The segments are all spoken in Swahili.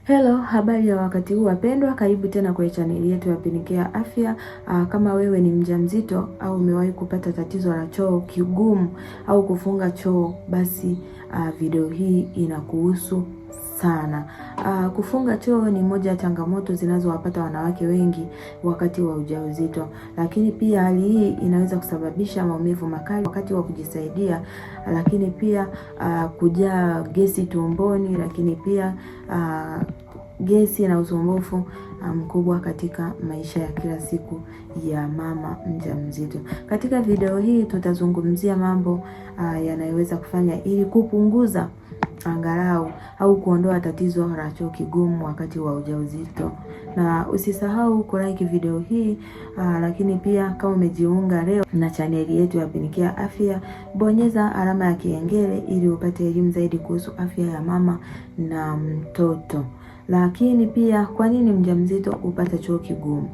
Hello, habari ya wakati huu wapendwa, karibu tena kwenye chaneli yetu ya Penikia Afya. Kama wewe ni mjamzito au umewahi kupata tatizo la choo kigumu au kufunga choo, basi video hii inakuhusu sana. Kufunga choo ni moja ya changamoto zinazowapata wanawake wengi wakati wa ujauzito, lakini pia hali hii inaweza kusababisha maumivu makali wakati wa kujisaidia, lakini pia kujaa gesi tumboni, lakini pia gesi na usumbufu mkubwa katika maisha ya kila siku ya mama mjamzito. Katika video hii tutazungumzia mambo yanayoweza kufanya ili kupunguza angalau au kuondoa tatizo la choo kigumu wakati wa ujauzito. Na usisahau kulike video hii, lakini pia kama umejiunga leo na chaneli yetu ya Penikia Afya, bonyeza alama ya kengele ili upate elimu zaidi kuhusu afya ya mama na mtoto. Lakini pia kwa nini mjamzito upata choo kigumu?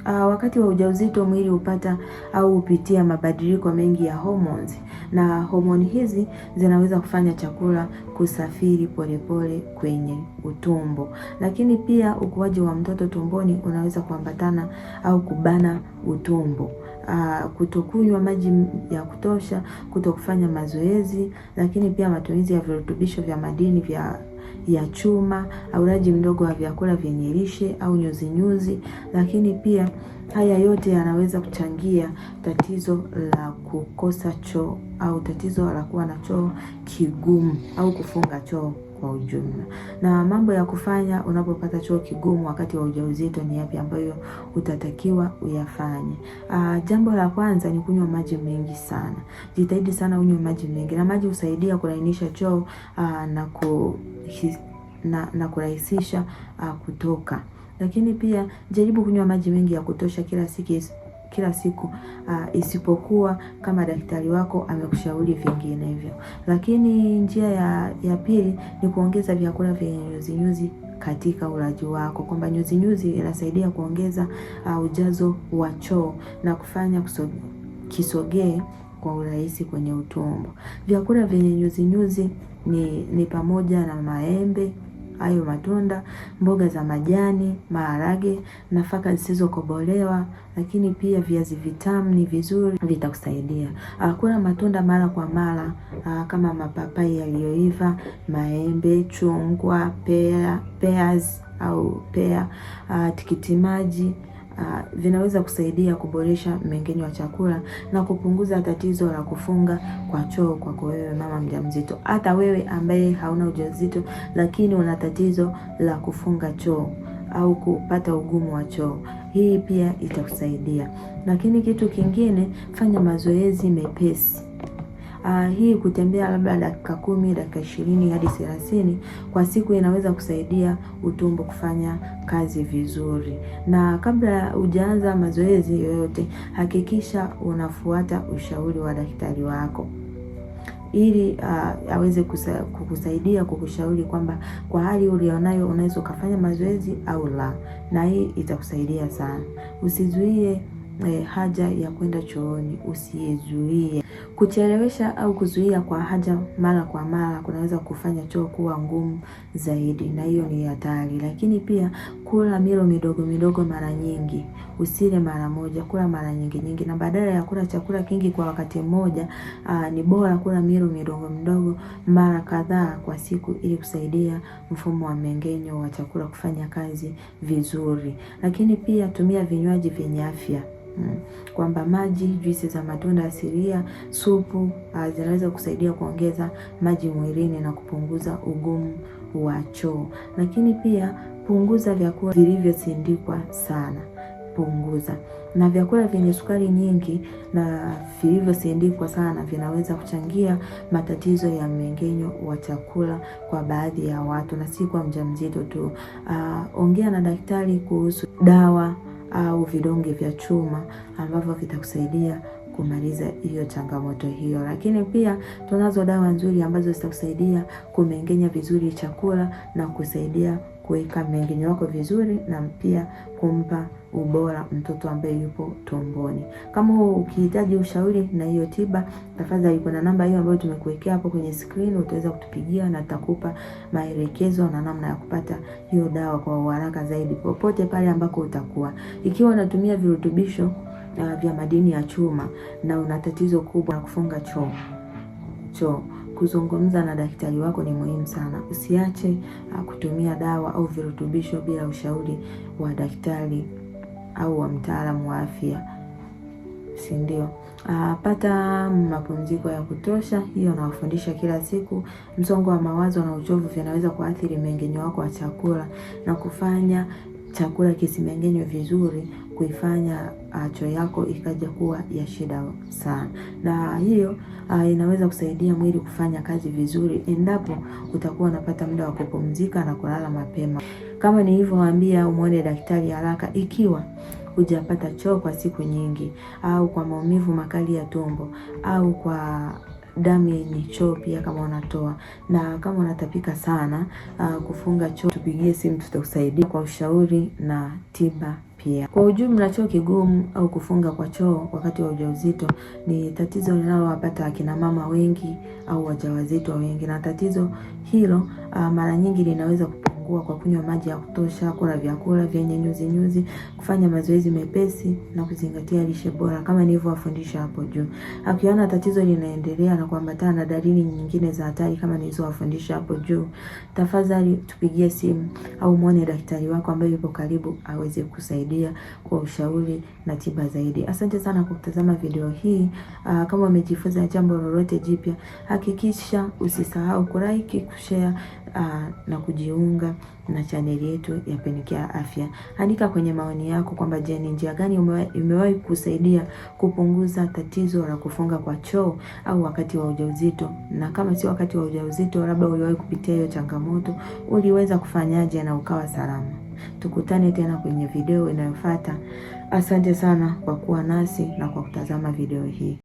Wakati wa ujauzito mwili upata au upitia mabadiliko mengi ya hormones, na homoni hizi zinaweza kufanya chakula kusafiri polepole kwenye utumbo. Lakini pia ukuaji wa mtoto tumboni unaweza kuambatana au kubana utumbo. Kutokunywa maji ya kutosha, kutokufanya mazoezi, lakini pia matumizi ya virutubisho vya madini ya chuma, au ulaji mdogo wa vyakula vyenye lishe au nyuzi, lakini pia haya yote yanaweza kuchangia tatizo la kukosa choo au tatizo la kuwa na choo kigumu au kufunga choo kwa ujumla. Na mambo ya kufanya unapopata choo kigumu wakati wa ujauzito ni yapi ambayo utatakiwa uyafanye? Jambo la kwanza ni kunywa maji mengi sana. Jitahidi sana unywe maji mengi, na maji husaidia kulainisha choo na kurahisisha kutoka. Lakini pia jaribu kunywa maji mengi ya kutosha kila siku, isipokuwa kama daktari wako amekushauri vinginevyo. Lakini njia ya pili ni kuongeza vyakula vyenye nyuzi katika ulaji wako, kwamba nyuzi inasaidia kuongeza ujazo wa choo na kufanya kisogee kwa urahisi kwenye utumbo. Vyakula vyenye nyuzi ni pamoja na maembe, hayo matunda, mboga za majani, maharage, nafaka zisizokobolewa, lakini pia viazi vitamu ni vizuri, vitakusaidia. Kula matunda mara kwa mara, kama mapapai yaliyoiva, maembe, chungwa, pears au pea, tikiti maji, vinaweza kusaidia kuboresha mmeng'enyo wa chakula na kupunguza tatizo la kufunga kwa choo kwa wewe mama mjamzito. Hata wewe ambaye hauna ujauzito lakini una tatizo la kufunga choo au kupata ugumu wa choo, hii pia itakusaidia. Lakini kitu kingine, fanya mazoezi mepesi. Hii kutembea labda dakika 10, dakika 20 hadi 30 kwa siku inaweza kusaidia utumbo kufanya kazi vizuri. Na kabla hujaanza mazoezi yoyote, hakikisha unafuata ushauri wa daktari wako ili aweze kukusaidia, kukushauri kwamba kwa hali ulionayo unaweza ukafanya mazoezi au la, na hii itakusaidia sana. Usizuie haja ya kwenda chooni, usizuie. Kuchelewesha au kuzuia kwa haja mara kwa mara kunaweza kufanya choo kuwa ngumu zaidi, na hiyo ni hatari. Lakini pia kula milo midogo mara nyingi, usile mara moja, kula mara nyingi, na badala ya kula chakula kingi kwa wakati mmoja, ni bora kula milo midogo mara kadhaa kwa siku ili kusaidia mfumo wa mmeng'enyo wa chakula kufanya kazi vizuri. Lakini pia tumia vinywaji vyenye afya, kwamba maji, juisi za matunda asilia, supu, zinaweza kusaidia kuongeza maji mwilini na kupunguza ugumu wa choo. Lakini pia punguza vyakula vilivyosindikwa sana. Na vyakula vyenye sukari nyingi na vilivyosindikwa sana vinaweza kuchangia matatizo ya mmeng'enyo wa chakula kwa baadhi ya watu, na si kwa mjamzito tu. Ongea na daktari kuhusu dawa au vidonge vya chuma ambavyo vitakusaidia kumaliza hiyo changamoto hiyo. Lakini pia tunazo dawa nzuri ambazo zitakusaidia kumeng'enya vizuri chakula na kusaidia kuweka mmeng'enyo wako vizuri na pia kumpa ubora mtoto ambaye yupo tumboni. Kama ukihitaji ushauri na hiyo tiba, tafadhali kuna namba hiyo ambayo tumekuwekea hapo kwenye screen, utaweza kutupigia na tutakupa maelekezo na namna ya kupata hiyo dawa kwa haraka zaidi popote pale ambako utakuwa. Ikiwa unatumia virutubisho vya madini ya chuma na una tatizo kubwa la kufunga choo, kuzungumza na daktari wako ni muhimu sana. Usiache kutumia dawa au virutubisho bila ushauri wa daktari au wa mtaalamu wa afya, si ndio? Pata mapumziko ya kutosha, hiyo nawafundisha kila siku. Msongo wa mawazo na uchovu vinaweza kuathiri mmeng'enyo wako wa chakula na kufanya chakula kisimeng'enywe vizuri, kuifanya choo yako ikaja kuwa ya shida sana. Na hiyo inaweza kusaidia mwili kufanya kazi vizuri endapo utakuwa unapata muda wa kupumzika na kulala mapema. Kama nilivyowaambia, umuone daktari haraka ikiwa hujapata choo kwa siku nyingi, au kwa maumivu makali ya tumbo, au kwa damu yenye choo pia kama unatoa, na kama unatapika sana, kufunga choo, tupigie simu, tutakusaidia kwa ushauri na tiba pia. Kwa ujumla, choo kigumu au kufunga kwa choo wakati wa ujauzito ni tatizo linalowapata akina mama wengi au wajawazito wengi, na tatizo hilo mara nyingi linaweza kupungua kwa kunywa maji ya kutosha, kula vyakula vyenye nyuzi, kufanya mazoezi mepesi na kuzingatia lishe bora kama nilivyowafundisha hapo juu. Ukiona tatizo linaendelea na kuambatana na dalili nyingine za hatari kama nilizowafundisha hapo juu, tafadhali tupigie simu au muone daktari wako ambaye yupo karibu aweze kusaidia kwa ushauri na tiba zaidi. Asante sana kwa kutazama video hii. Kama umejifunza jambo lolote jipya, hakikisha usisahau kulike, kushare na kujiunga na chaneli yetu ya Penicare Afya. Andika kwenye maoni yako kwamba je, ni njia gani imewahi kusaidia kupunguza tatizo la kufunga kwa choo au wakati wa ujauzito, na kama si wakati wa ujauzito, labda uliwahi kupitia hiyo changamoto, uliweza kufanyaje na ukawa salama. Tukutane tena kwenye video inayofuata. Asante sana kwa kuwa nasi na kwa kutazama video hii.